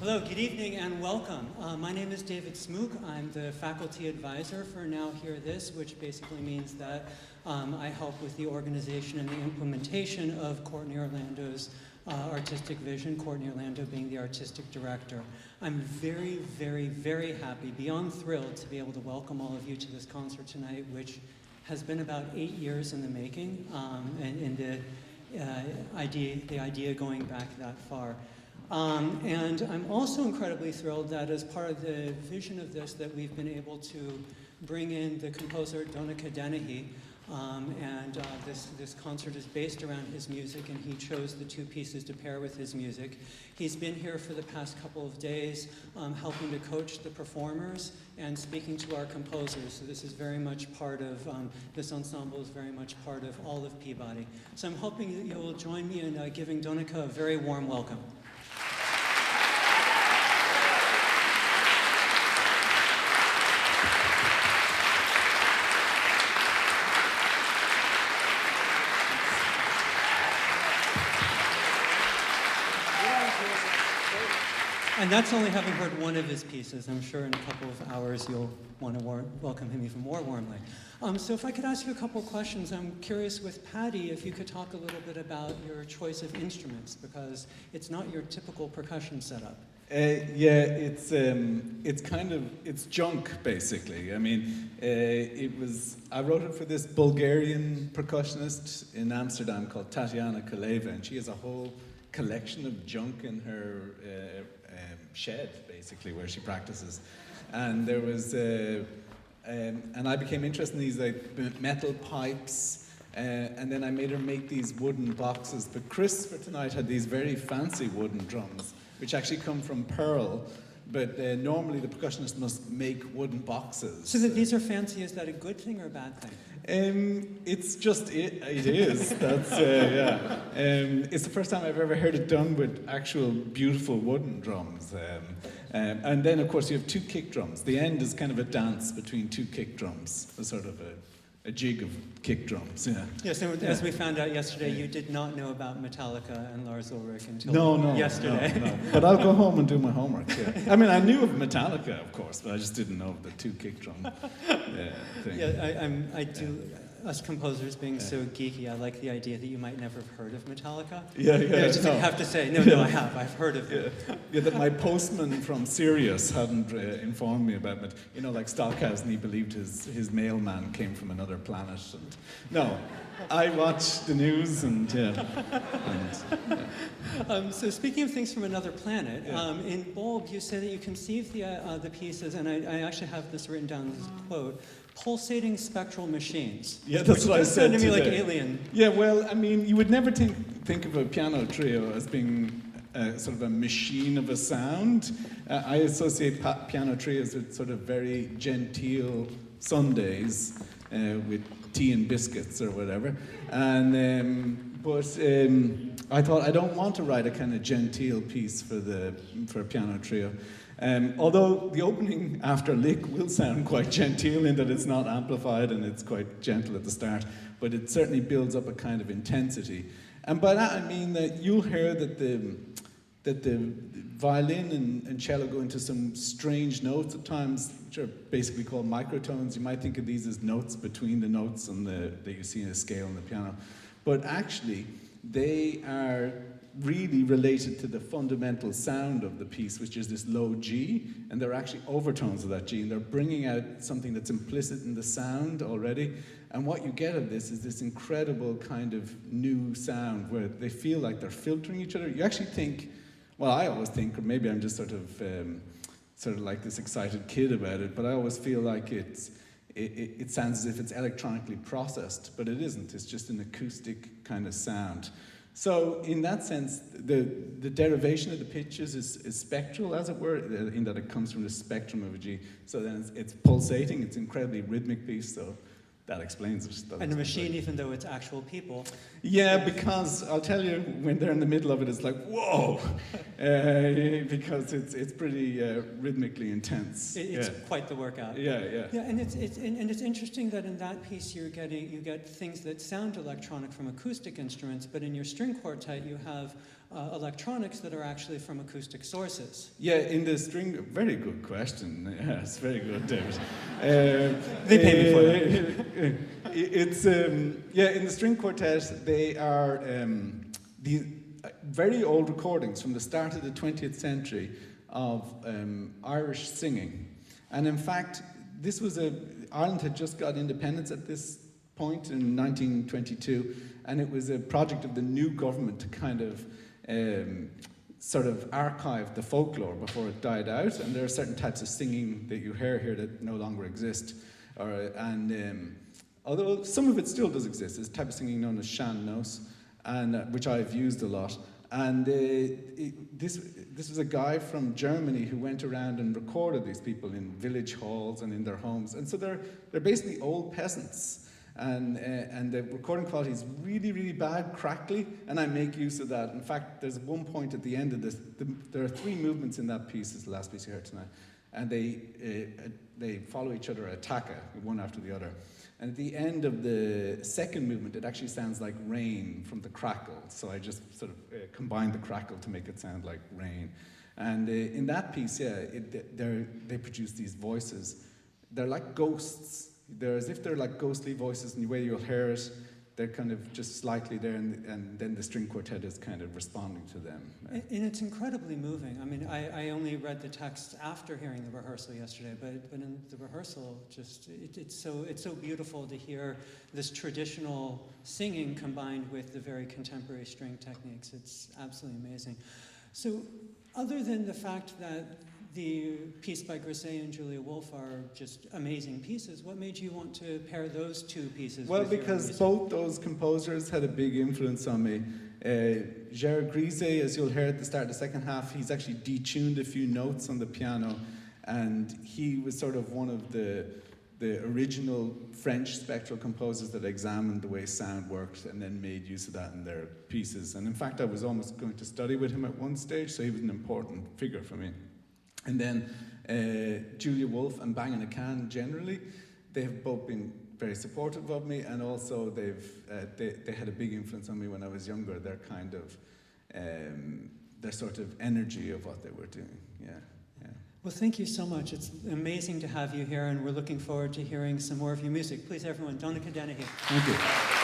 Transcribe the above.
Hello, good evening and welcome. My name is David Smooke. I'm the faculty advisor for Now Hear This, which basically means that I help with the organization and the implementation of Courtney Orlando's artistic vision, Courtney Orlando being the artistic director. I'm very, very, very happy, beyond thrilled, to be able to welcome all of you to this concert tonight, which has been about 8 years in the making, and the idea going back that far. And I'm also incredibly thrilled that as part of the vision of this, that we've been able to bring in the composer Donnacha Dennehy, and this concert is based around his music, and he chose the two pieces to pair with his music. He's been here for the past couple of days, helping to coach the performers and speaking to our composers. So this is very much part of, this ensemble is very much part of all of Peabody. So I'm hoping that you will join me in giving Donnacha a very warm welcome. And that's only having heard one of his pieces. I'm sure in a couple of hours you'll want to welcome him even more warmly. So if I could ask you a couple of questions, I'm curious with Patty if you could talk a little bit about your choice of instruments, because it's not your typical percussion setup. Yeah, it's junk basically. I mean, I wrote it for this Bulgarian percussionist in Amsterdam called Tatiana Kaleva, and she has a whole collection of junk in her shed, basically, where she practices. And there was, and I became interested in these like metal pipes, and then I made her make these wooden boxes. But Chris, for tonight, had these very fancy wooden drums, which actually come from pearl, but normally the percussionist must make wooden boxes. So that these are fancy, is that a good thing or a bad thing? It's just, it is, that's, yeah. It's the first time I've ever heard it done with actual beautiful wooden drums. And then, of course, you have two kick drums. The end is kind of a dance between two kick drums, a sort of a jig of kick drums, yeah. Yes, and as we found out yesterday, you did not know about Metallica and Lars Ulrich until yesterday. No. But I'll go home and do my homework, yeah. I mean, I knew of Metallica, of course, but I just didn't know of the two kick drum thing. Yeah, I do. Us composers being so geeky, I like the idea that you might never have heard of Metallica. Yeah. I just have to say, no, I have. I've heard of it. Yeah, that my postman from Sirius hadn't informed me about it. You know, like Stockhausen, he believed his mailman came from another planet. And no, I watch the news and So speaking of things from another planet, in Bulb you say that you conceived the pieces, and I actually have this written down as a quote, pulsating spectral machines. Yeah, that's what I said to me today. like Alien. Yeah, well, I mean, you would never think of a piano trio as being sort of a machine of a sound. I associate piano trios with sort of very genteel Sundays with tea and biscuits or whatever. And but I thought I don't want to write a kind of genteel piece for a piano trio. Although the opening after lick will sound quite genteel in that it's not amplified and it's quite gentle at the start, but it certainly builds up a kind of intensity. And by that I mean that you'll hear that the violin and cello go into some strange notes at times, which are basically called microtones. You might think of these as notes between the notes that you see in a scale on the piano. But actually, they are really related to the fundamental sound of the piece, which is this low G, and they're actually overtones of that G, and they're bringing out something that's implicit in the sound already. And what you get of this is this incredible kind of new sound where they feel like they're filtering each other. You actually think, well, I always think, or maybe I'm just sort of like this excited kid about it, but I always feel like it sounds as if it's electronically processed, but it isn't. It's just an acoustic kind of sound. So in that sense, the derivation of the pitches is spectral, as it were, in that it comes from the spectrum of a G. So then it's pulsating, it's incredibly rhythmic piece, so that explains it. And a machine, even though it's actual people. Yeah, because I'll tell you, when they're in the middle of it, it's like, whoa! Because it's pretty rhythmically intense. It's quite the workout. Yeah. Yeah, and it's interesting that in that piece you get things that sound electronic from acoustic instruments, but in your string quartet you have electronics that are actually from acoustic sources. Yeah, in the string, very good question. Yes, very good, David. They pay me for that. It's yeah, in the string quartet, they are the very old recordings from the start of the 20th century of Irish singing, and in fact, this was Ireland had just got independence at this point in 1922, and it was a project of the new government to kind of sort of archive the folklore before it died out, and there are certain types of singing that you hear here that no longer exist, although some of it still does exist. There's a type of singing known as shan nos, and which I've used a lot. And this was a guy from Germany who went around and recorded these people in village halls and in their homes. And so they're basically old peasants. And the recording quality is really, really bad, crackly, and I make use of that. In fact, there's one point at the end of this. There are 3 movements in that piece, is the last piece you heard tonight. And they follow each other, attacca, one after the other. And at the end of the second movement, it actually sounds like rain from the crackle. So I just sort of combined the crackle to make it sound like rain. And in that piece, yeah, they produce these voices. They're like ghosts. They're as if they're like ghostly voices, and the way you'll hear it, they're kind of just slightly there, and then the string quartet is kind of responding to them. And it's incredibly moving. I mean, I only read the text after hearing the rehearsal yesterday, but in the rehearsal, just it's so beautiful to hear this traditional singing combined with the very contemporary string techniques. It's absolutely amazing. So, other than the fact that the piece by Grisey and Julia Wolfe are just amazing pieces, what made you want to pair those 2 pieces? Well, with your because music? both those composers had a big influence on me. Gerard Grisey, as you'll hear at the start of the second half, he's actually detuned a few notes on the piano, and he was sort of one of the original French spectral composers that examined the way sound worked and then made use of that in their pieces. And in fact, I was almost going to study with him at one stage, so he was an important figure for me. And then Julia Wolfe and Bang in a Can generally, they have both been very supportive of me, and also they had a big influence on me when I was younger. Their kind of their sort of energy of what they were doing. Yeah. Well, thank you so much. It's amazing to have you here, and we're looking forward to hearing some more of your music. Please, everyone, Donnacha Dennehy. Thank you.